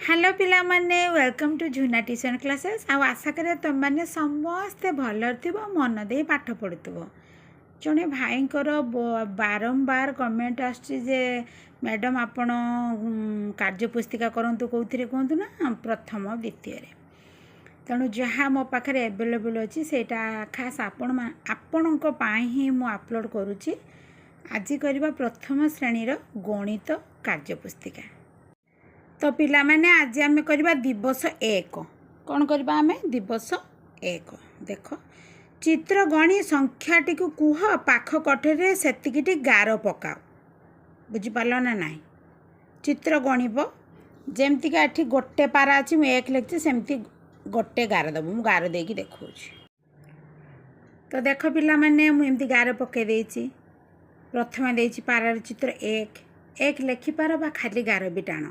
Hello पिला माने welcome to Jhuna tuition classes आशा करे तुम मैंने समस्ते भल मन दे पाठ पढ़ुव जड़े भाई बारंबार कमेंट आसे मैडम आपण कार्यपुस्तिका करूँ कौन कहतु ना प्रथम द्वितीय तेणु जहाँ मो पाखे एवेलेबल अच्छी से खास आपण ही मु अपलोड करुच्ची आज करवा प्रथम श्रेणीर गणित कार्यपुस्तिका। तो पिला माने आज आम करवा दिवस एक कौन करवा आम दिवस एक देख चित्र गणी संख्याटी को कुह पाख कठरे सेतिकिटी गार पकाओ बुझीपार ना ना चित्र गणब जमतीका एठी गोटे पारा अच्छी मुझे एक लिखी सेमती गोटे गार दब मु गार देकी देखा। तो देख पिला माने मुझे गार पकई देची प्रथम देची पारार चित्र एक एक लिखिपार बा खाली गार भी टाण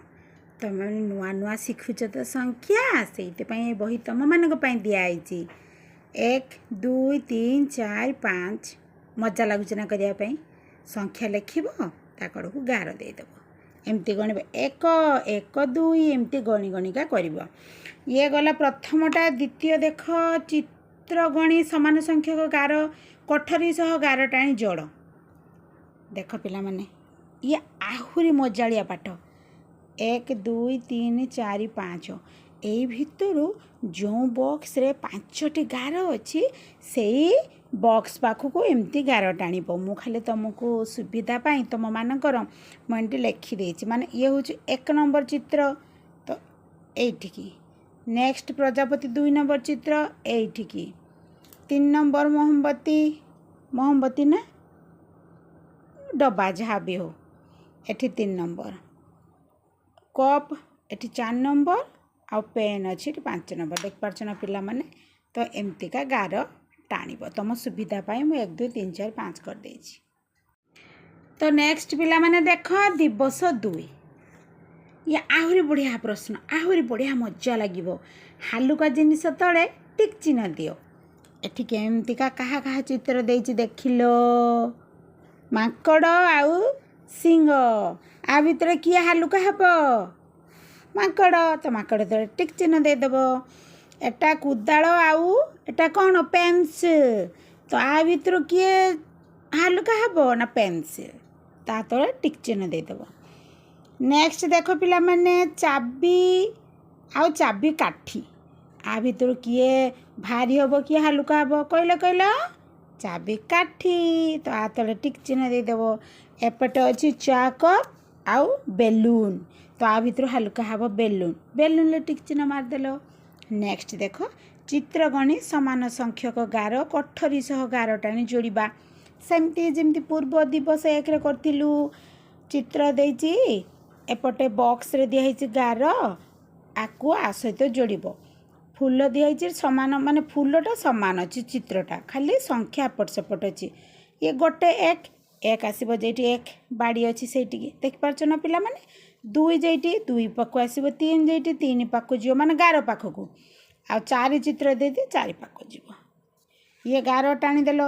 तुम नुआ नुआ शिखुच तो संख्या से बही तुम मान दिखाई 1 2 3 4 5 मजा लगुच ना करने संख्या लिख कड़ को गार देदेव एमती गणब 1 1 2 एमती गणी गणिका कर ये गला प्रथमटा द्वितीय देख चित्र गणी सामान संख्यक गार कठरी सह गार टाणी जोड़ देख पिला माने ये आहुरी मजालिया पाठ 1 2 3 4 5 यही भितर जो बॉक्स रे 5टी गार अच्छी से बॉक्स पाखक एमती गार टाण मु खाली तुमको सुविधा पाई तुम मानकर मुझे लिखिदे माने ये हूँ 1 नंबर चित्र तो यही नेक्स्ट प्रजापति 2 नंबर चित्र यही 3 नंबर मोमबत्ती ना डब्बा जहाँ भी हो एठी 3 नंबर कप एटी 4 नंबर आ पेन अच्छी 5 नंबर देख पार्छ ना पिला माने। तो एमतीका गार टाणब तुम सुविधा पाई मुझे 1 2 3 4 5 कर देछि। तो नेक्स्ट पिला माने देख दिवस 2 ये आहुरी बढ़िया प्रश्न आहुरी बढ़िया मजा लगे हालुका जिनिस तले टिक चिन्ह दियो एठी केमतीका कहा कहा चित्र देछि देखिलो माकड़ आउ सिंह आ भितर किए हालुका हेब माकड़ तो माकड़ तो टिक चिन्ह देदेव एटा कुदाल आउ एटा कौन पेन्स तो आ भितर किए हालुका हेब ना पेन्स ता तो टिक चिन्ह देदेव। नेक्स्ट देख पिला माने चाबी आउ चाबी काठी आ भितर किए भारी हेब किए हालुका हेब कहले कहले चाबी काठी तो आ तले टिक चिन्ह देदेव। एपटे अच्छी चा कप आउ बेलून तो आ भितर हल्का हम बेलून बेलून टिक चिन्ह मारदेल। नेक्स्ट देख चित्र गणी सामान संख्यक गार कठरी सह गार टाणी जोड़ा सेमती जमती पूर्व दिवस 1 रे करथिलु चित्र देछि एपटे बॉक्स रे दिखाई गार आकु आ सहित जोड़ब फूल दिखाई सामान माने फूलटा सामान अच्छी चित्रटा खाली संख्या एपट सेपट अच्छी ये गोटे एक आसब जेठी 1 बाड़ी अच्छी से देख पार्छ ना पिला माने 2 जेठी 2 पाक आसब 3 जेठी 3 पाक जीव माने गार पाखक आ 4 चित्र दे 4 पाक जीव ये गार टाणी देल।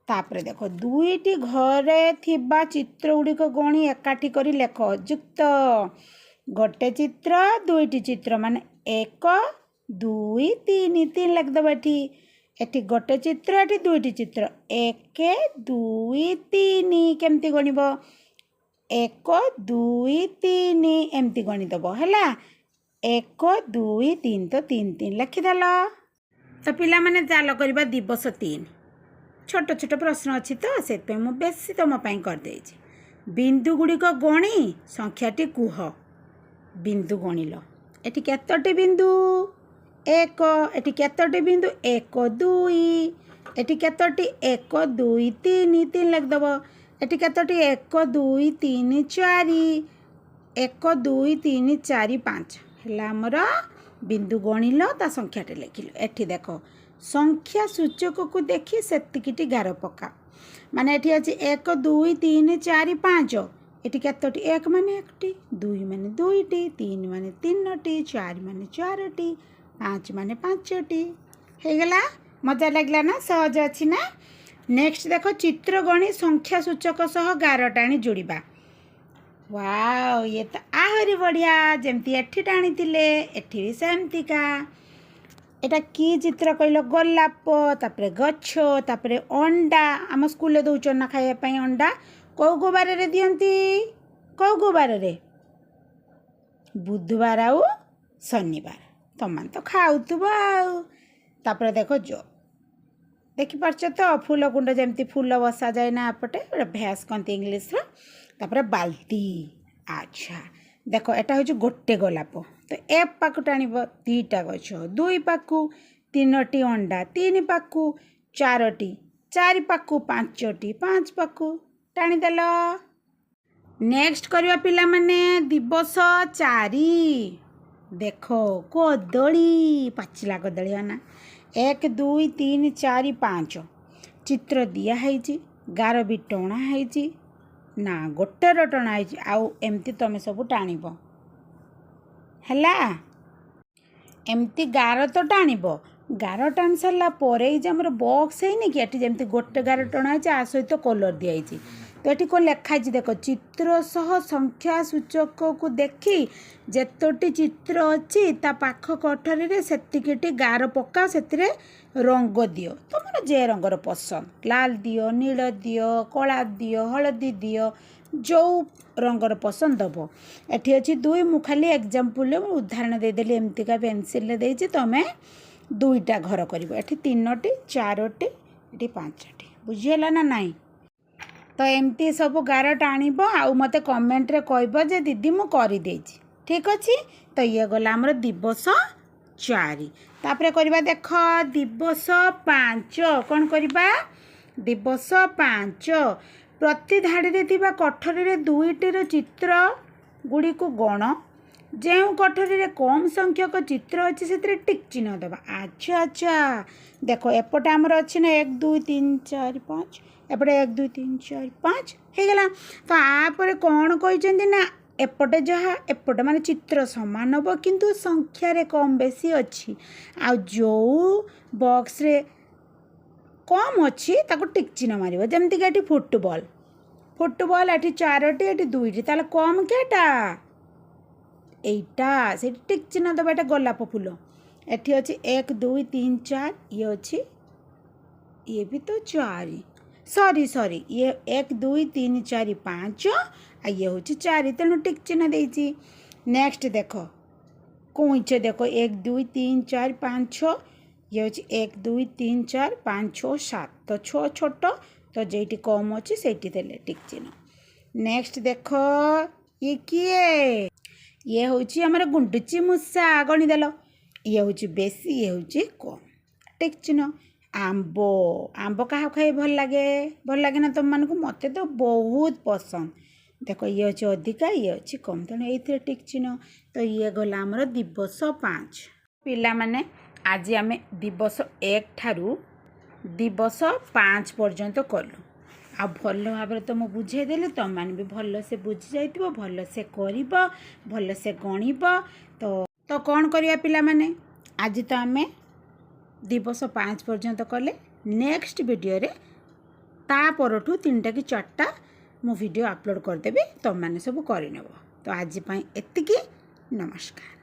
तापरे देख 2टी घरे थिबा चित्र गुड़िक गणी एकाठी करी लेख युक्त गोटे चित्र 2टी चित्र माने 1 2 3 3 लिखदेव एठी गोटे चित्र एठी 2टी चित्र 1 2 3 केमती गणिब 1 2 3 एमती गणिदेव है 1 2 3 तो 3 3 लिखिदेल। तो पिला माने चाल करबा दिवस 3 छोट छोट प्रश्न अच्छी तो से बेसी तुम करदे बिंदु गुड़िक गणी संख्याटी कुह बिंदु गणिल एठी केतोटी बिंदु 1 एठी केतोटी बिंदु 1 2 एठी केतोटी 1 2 3 3 लिखदेव एठी केतोटी 1 2 3 4 1 2 3 4 5 है आमर बिंदु गणिल ता संख्याटे लिखिल एठी देख संख्या सूचक को देखी सेतिकिटी गार पका माने एठी अछि 1 2 3 4 5 एठी केतोटी 1 माने 1टी 2 माने 2टी 3 माने 3टी 4 माने 4टी 5 माने 5टी हो गला मजा लगला ना सहज अच्छी ना। नेक्स्ट देख चित्र गणी संख्या सूचक सह गार टाणी जोड़ा वाओ ये तो आहरी बढ़िया जमती एठी टाणीथिले एठी भी सेमतिका एटा की चित्र कहल गोलाप तापरे गछ तापरे अंडा आम स्कूल दौचन ना खाइबा पई अंडा कौ को बार रे दियंती कौ को बार रे बुधवार आउ शनिवार तमान तो खाउथबो आउ तापरे देखो जो देखिपारछ तो फूल कुंड जमती फूल बसा जाए ना एपटे भैंस कहते इंग्लीश रो तापरे बाल्टी अच्छा देखो एटा हो गोटे गोलाप तो एक पाकु टाणिब दीटा गछ दुई पाकु तीनोटी अंडा तीन पाकु चारोटी चारि पाकु पांचटी पांच पाकु टाणीदेल नेक्स्ट करवा पिला माने दिवस 4 देखो कदली पाचिला कदली ना 1 2 3 4 5 चित्र दिया है गार भी टणा है ना गोटे टणा है आउ एमती तुम सब टाणब है एमती गार तो टाणब गार टाणी सारा पर आमर बक्स है कि ये जमी गोटे गार टणा है आ सहित कलर दिखाई तो ये कौन लिखाई देख चित्र सह संख्या सूचक को देखी जेतोटी चित्र अच्छी ता पाख कठरी से गार पका से रंग दियो तुम जे रंगर पसंद लाल दियो नील दियो कला दियो हलदी दियो जो रंगर पसंद दब एटी अच्छी दुई मु खाली एग्जाम्पल उदाहरण देदेली एमतीका पेनसिल देती तुम दुईटा घर कर 3टी 4टी ये 5टी बुझीगला ना नाई तो एमती सब गार टाणब आउ मत कमेंट रे कहब जे दीदी मु कर देछि ठीक अच्छे तो ये गला आमर दिवस 4 तापरे करबा देख दिवस 5 कौन करबा दिवस 5 प्रति धाड़ी रे थिबा कठरी रे दुईटीर चित्र गुड़ी को गण जो कठरी रे कम संख्यक चित्र अच्छे से टिक चिन्ह देवा अच्छा अच्छा देखो एपटे आमर अच्छी ना 1 2 3 4 5 एपटे 1 2 3 4 5 हो गला तो आपर कौन कहते ना एपटे जहाँ एपटे माने चित्र सामान हम किंतु संख्यार कम बेसी अच्छी आ जो बॉक्स रे कम अच्छी ताको टिक चिन्ह मारिबो जेमति कि फुटबॉल फुटबॉल ये 4टी ये 2टी ताले कम केटा एटा से टिक चिन्ह दबा एटा गोलाप फूल एठी अच्छी 1 2 3 4 ये अच्छी ये भी तो 4 सॉरी ये 1 2 3 4 5 आ ये हूँ 4 तेणु टिक चिन्ह देती नेक्स्ट देख कईच देख 1 2 3 4 5 6 ये हूँ 1 2 3 4 5 6 7 तो 6 छोट तो जेटी कम अच्छी से टिक चिन्ह नेक्स्ट देख ये किए ये हूँ आमर गुंडुची मूषा गणिदेल ये हूँ बेसी ये हूँ कम टिक चिन्ह आंब आंब क्या खाई भल लगे ना तुम मानक मत तो बहुत पसंद देख ये अच्छे अधिका ये अच्छी कम तेणु ये टिक चिन्ह तो ये गला आमर दिवस 5 पिला माने आज आम दिवस 1 ठारू दिवस 5 पर्यंत कलु आ भल भाव तो मुझे बुझेदेली तुम मैंने भी भल से बुझी जाइए भल से कर भल से गणब तो कौन करवा पिला माने आज तो आम दिवस 5 पर्यंत कले नेक्स्ट वीडियो रे ता परठू 3टा कि 4टा मु वीडियो अपलोड करदेवी तुम मैंने सब करनेब तो आज एतिकी नमस्कार।